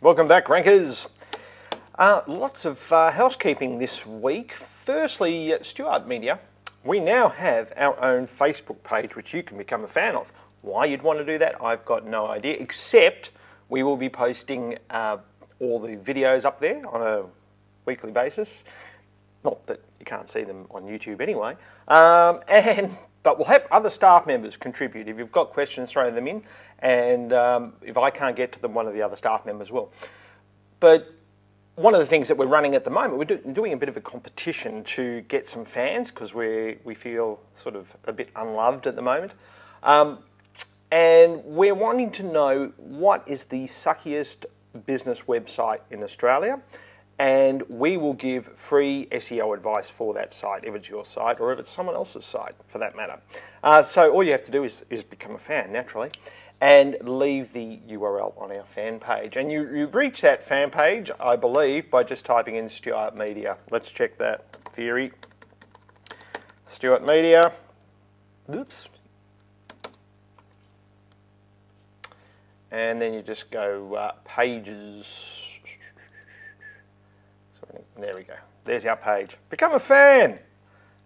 Welcome back, Rankers. Lots of housekeeping this week. Firstly, Stuart Media, we now have our own Facebook page which you can become a fan of. Why you'd want to do that, I've got no idea, except we will be posting all the videos up there on a weekly basis. Not that you can't see them on YouTube anyway. But we'll have other staff members contribute. If you've got questions, throw them in. And if I can't get to them, one of the other staff members will. But one of the things that we're running at the moment, we're doing a bit of a competition to get some fans because we feel sort of a bit unloved at the moment. And we're wanting to know what is the suckiest business website in Australia. And we will give free SEO advice for that site, if it's your site or if it's someone else's site, for that matter. So all you have to do is become a fan, naturally, and leave the URL on our fan page. And you reach that fan page, I believe, by just typing in Stuart Media. Let's check that theory. Stuart Media. Oops. And then you just go pages. There we go. There's our page. Become a fan.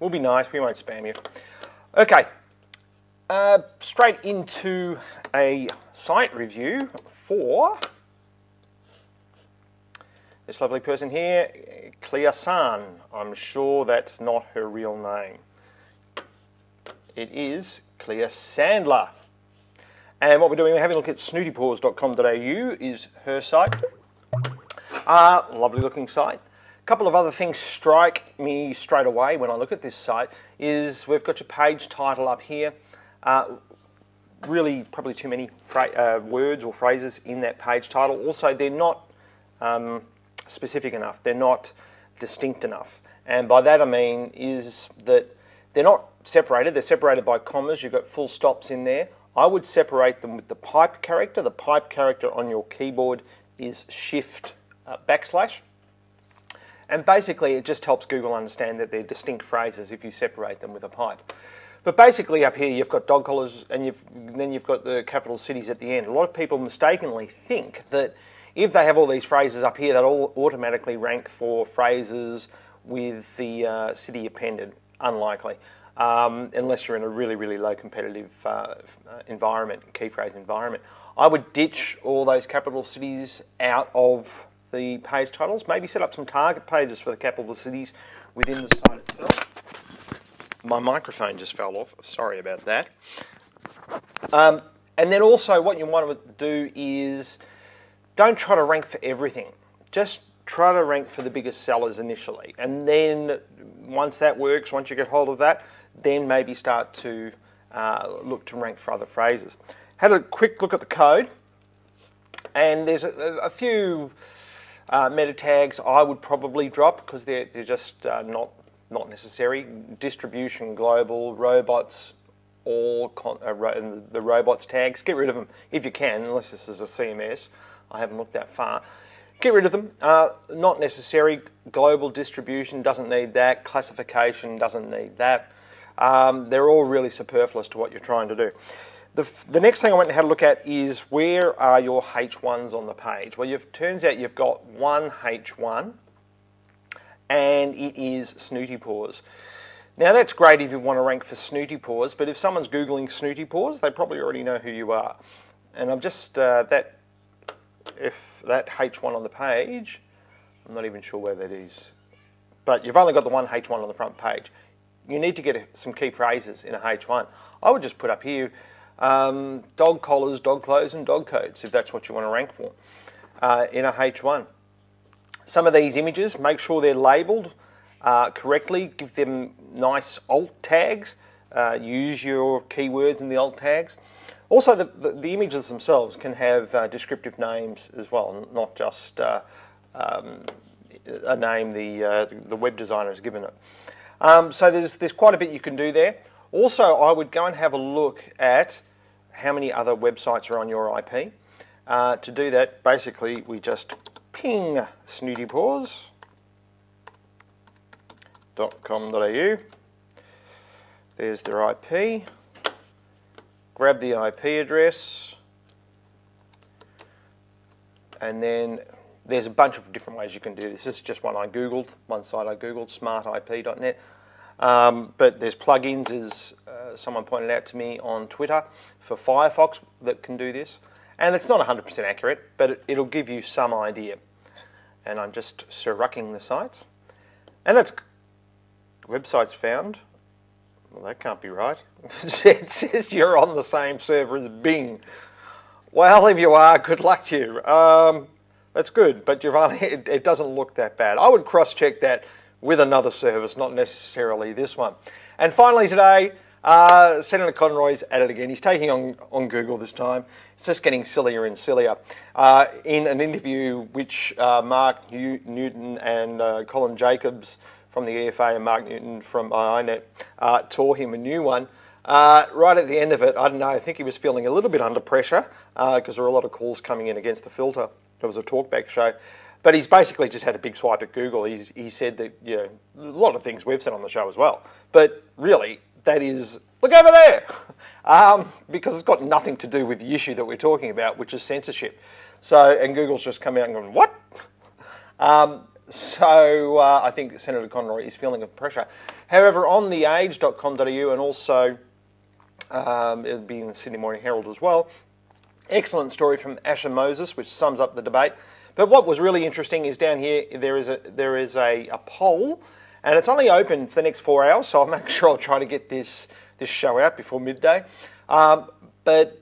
We'll be nice. We won't spam you. Okay. Straight into a site review for this lovely person here, Clea San. I'm sure that's not her real name. It is Clea Sandler. And what we're doing, we're having a look at snootypaws.com.au is her site. Lovely looking site. A couple of other things strike me straight away when I look at this site is we've got your page title up here. Really probably too many words or phrases in that page title. Also, they're not specific enough. They're not distinct enough. And by that I mean is that they're not separated. They're separated by commas. You've got full stops in there. I would separate them with the pipe character. The pipe character on your keyboard is shift backslash. And basically it just helps Google understand that they're distinct phrases if you separate them with a pipe. But basically up here you've got dog collars and then you've got the capital cities at the end. A lot of people mistakenly think that if they have all these phrases up here, they'll all automatically rank for phrases with the city appended. Unlikely. Unless you're in a really, really low competitive environment, key phrase environment. I would ditch all those capital cities out of the page titles, maybe set up some target pages for the capital cities within the site itself. My microphone just fell off, sorry about that. And then also what you want to do is don't try to rank for everything. Just try to rank for the biggest sellers initially. And then once that works, once you get hold of that, then maybe start to look to rank for other phrases. Had a quick look at the code, and there's a few meta tags I would probably drop because they're just not necessary. Distribution, global, robots, all the robots tags. Get rid of them if you can, unless this is a CMS. I haven't looked that far. Get rid of them. Not necessary. Global distribution doesn't need that. Classification doesn't need that. They're all really superfluous to what you're trying to do. The next thing I went and had a look at is where are your H1s on the page? Well, turns out you've got one H1 and it is Snooty Paws. Now that's great if you want to rank for Snooty Paws, but if someone's Googling Snooty Paws, they probably already know who you are. And I'm just, if that H1 on the page, I'm not even sure where that is. But you've only got the one H1 on the front page. You need to get some key phrases in a H1. I would just put up here dog collars, dog clothes and dog coats if that's what you want to rank for in a H1. Some of these images, make sure they're labelled correctly, give them nice alt tags, use your keywords in the alt tags. Also the images themselves can have descriptive names as well, not just a name the web designer has given it. So there's quite a bit you can do there. Also, I would go and have a look at how many other websites are on your IP. To do that, basically, we just ping snootypaws.com.au. There's their IP. Grab the IP address. And then there's a bunch of different ways you can do this. This is just one I Googled, one site I Googled, smartip.net. But there's plugins, as someone pointed out to me on Twitter, for Firefox that can do this. And it's not 100% accurate, but it'll give you some idea. And I'm just surrucking the sites. And that's websites found. Well, that can't be right. It says you're on the same server as Bing. Well, if you are, good luck to you. That's good, but it doesn't look that bad. I would cross-check that with another service, not necessarily this one. And finally today, Senator Conroy's at it again. He's taking on Google this time. It's just getting sillier and sillier. In an interview which Mark Newton and Colin Jacobs from the EFA and Mark Newton from iNet tore him a new one. Right at the end of it, I don't know, I think he was feeling a little bit under pressure because there were a lot of calls coming in against the filter. It was a talkback show. But he's basically just had a big swipe at Google. He said that, you know, a lot of things we've said on the show as well. But really, that is, look over there! Because it's got nothing to do with the issue that we're talking about, which is censorship. So, and Google's just come out and gone, what? I think Senator Conroy is feeling the pressure. However, on theage.com.au and also it'll be in the Sydney Morning Herald as well, excellent story from Asher Moses, which sums up the debate. But what was really interesting is down here there is a poll, and it's only open for the next 4 hours, so I'll make sure I'll try to get this show out before midday. But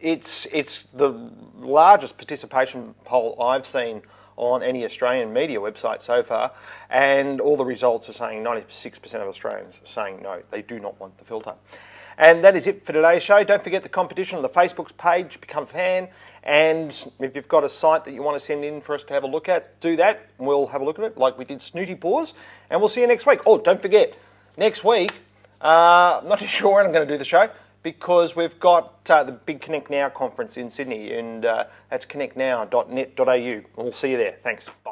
it's the largest participation poll I've seen on any Australian media website so far, and all the results are saying 96% of Australians are saying no, they do not want the filter. And that is it for today's show. Don't forget the competition on the Facebook page, become a fan, and if you've got a site that you want to send in for us to have a look at, do that, and we'll have a look at it like we did Snooty Paws, and we'll see you next week. Oh, don't forget, next week, I'm not too sure when I'm going to do the show, because we've got the big Connect Now conference in Sydney, and that's connectnow.net.au. We'll see you there. Thanks. Bye.